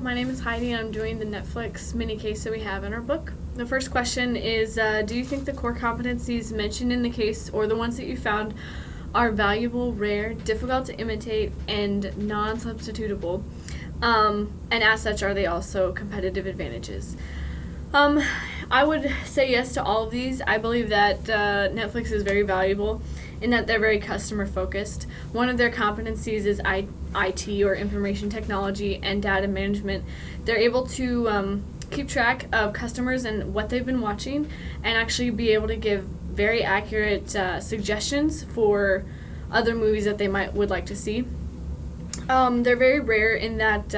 my name is Heidi and I'm doing the Netflix mini case that we have in our book. The first question is, do you think the core competencies mentioned in the case or the ones that you found are valuable, rare, difficult to imitate, and non-substitutable? And as such, are they also competitive advantages? I would say yes to all of these. I believe that Netflix is very valuable in that they're very customer focused. One of their competencies is IT or information technology and data management. They're able to keep track of customers and what they've been watching and actually be able to give very accurate suggestions for other movies that they would like to see. They're very rare in that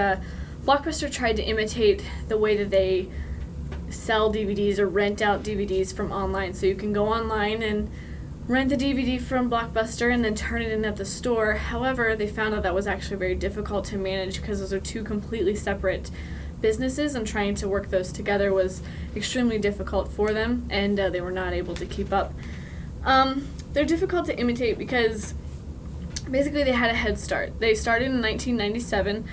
Blockbuster tried to imitate the way that they sell DVDs or rent out DVDs from online. So you can go online and rent the DVD from Blockbuster and then turn it in at the store. However, they found out that was actually very difficult to manage because those are two completely separate businesses, and trying to work those together was extremely difficult for them, and they were not able to keep up. They're difficult to imitate because basically they had a head start. They started in 1997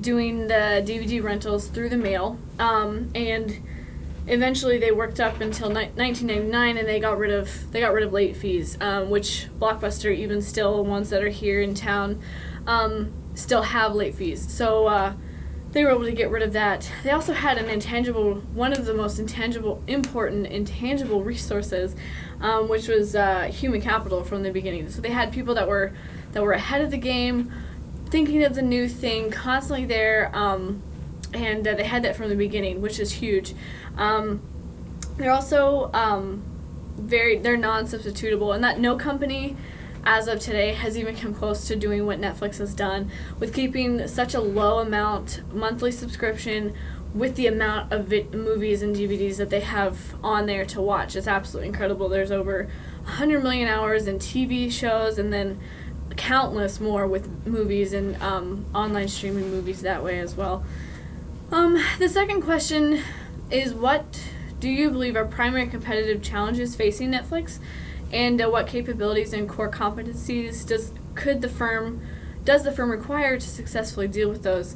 doing the DVD rentals through the mail, and eventually they worked up until 1999, and they got rid of late fees, which Blockbuster, even still ones that are here in town, still have late fees. So they were able to get rid of that. They also had one of the most important intangible resources, which was human capital from the beginning. So they had people that were ahead of the game, thinking of the new thing, constantly there, and they had that from the beginning, which is huge. They're also they're non-substitutable, and that no company as of today has even come close to doing what Netflix has done with keeping such a low amount monthly subscription with the amount of movies and DVDs that they have on there to watch. It's absolutely incredible. There's over 100 million hours in TV shows, and then countless more with movies and online streaming movies that way as well. The second question is, what do you believe are primary competitive challenges facing Netflix, and what capabilities and core competencies does the firm require to successfully deal with those?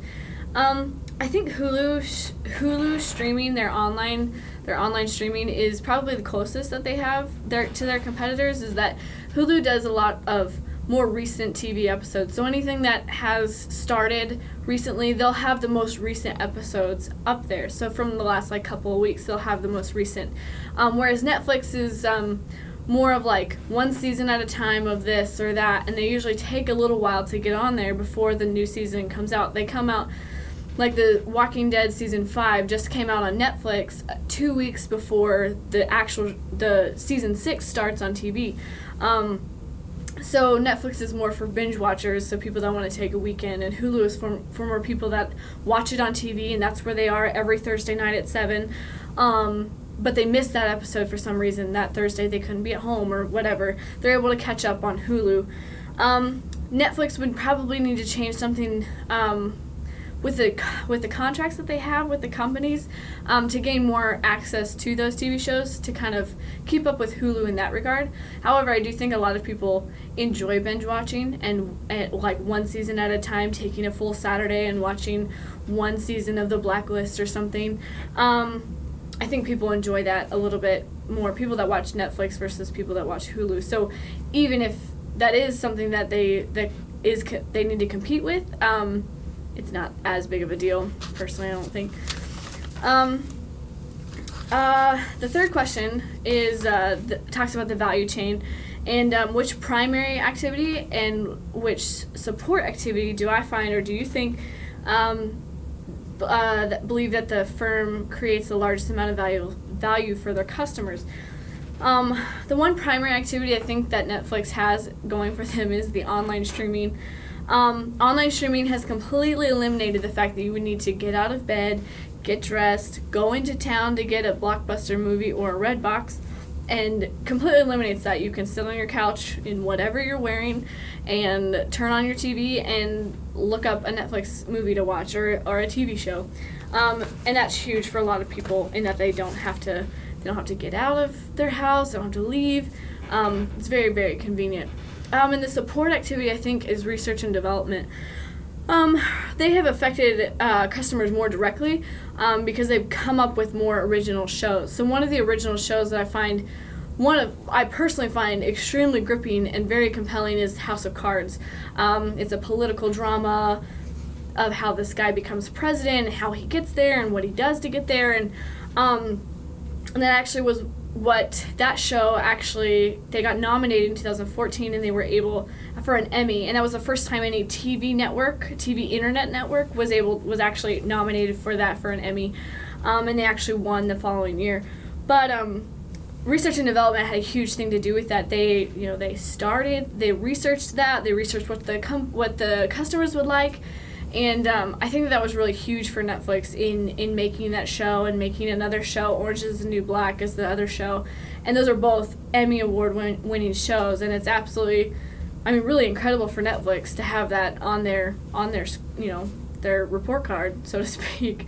I think Hulu streaming their online streaming is probably the closest that they have to their competitors. Is that Hulu does a lot of more recent TV episodes. So anything that has started recently, they'll have the most recent episodes up there. So from the last couple of weeks, they'll have the most recent. Whereas Netflix is more of one season at a time of this or that, and they usually take a little while to get on there before the new season comes out. They come out, the Walking Dead season 5 just came out on Netflix 2 weeks before the season 6 starts on TV. So Netflix is more for binge watchers, so people that want to take a weekend, and Hulu is for more people that watch it on TV, and that's where they are every Thursday night at 7. But they missed that episode for some reason. That Thursday they couldn't be at home or whatever. They're able to catch up on Hulu. Netflix would probably need to change something with the contracts that they have with the companies to gain more access to those TV shows to kind of keep up with Hulu in that regard. However, I do think a lot of people enjoy binge watching and one season at a time, taking a full Saturday and watching one season of The Blacklist or something. I think people enjoy that a little bit more, people that watch Netflix versus people that watch Hulu. So even if that is something that they need to compete with, it's not as big of a deal, personally, I don't think. The third question is talks about the value chain and which primary activity and which support activity do I find, or do you think believe that the firm creates the largest amount of value for their customers? The one primary activity I think that Netflix has going for them is the online streaming. Online streaming has completely eliminated the fact that you would need to get out of bed, get dressed, go into town to get a Blockbuster movie or a Redbox, and completely eliminates that. You can sit on your couch in whatever you're wearing and turn on your TV and look up a Netflix movie to watch or a TV show. And that's huge for a lot of people in that they don't have to get out of their house, they don't have to leave. It's very, very convenient. And the support activity, I think, is research and development. Um, they have affected customers more directly because they've come up with more original shows. So one of the original shows that I personally find extremely gripping and very compelling is House of Cards. It's a political drama of how this guy becomes president, how he gets there, and what he does to get there, and that actually was what that show actually, they got nominated in 2014 and they were able for an Emmy, and that was the first time any TV internet network was actually nominated for that for an Emmy, and they actually won the following year. But research and development had a huge thing to do with that. They researched that, they researched what the customers would like. And I think that was really huge for Netflix in making that show and making another show. Orange is the New Black is the other show. And those are both Emmy Award winning shows. And it's absolutely, really incredible for Netflix to have that on their their report card, so to speak.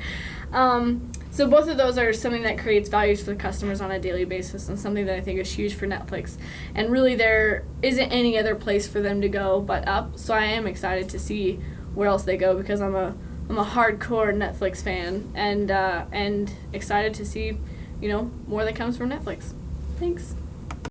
So both of those are something that creates values for the customers on a daily basis, and something that I think is huge for Netflix. And really there isn't any other place for them to go but up. So I am excited to see where else they go, because I'm a hardcore Netflix fan, and excited to see more that comes from Netflix. Thanks.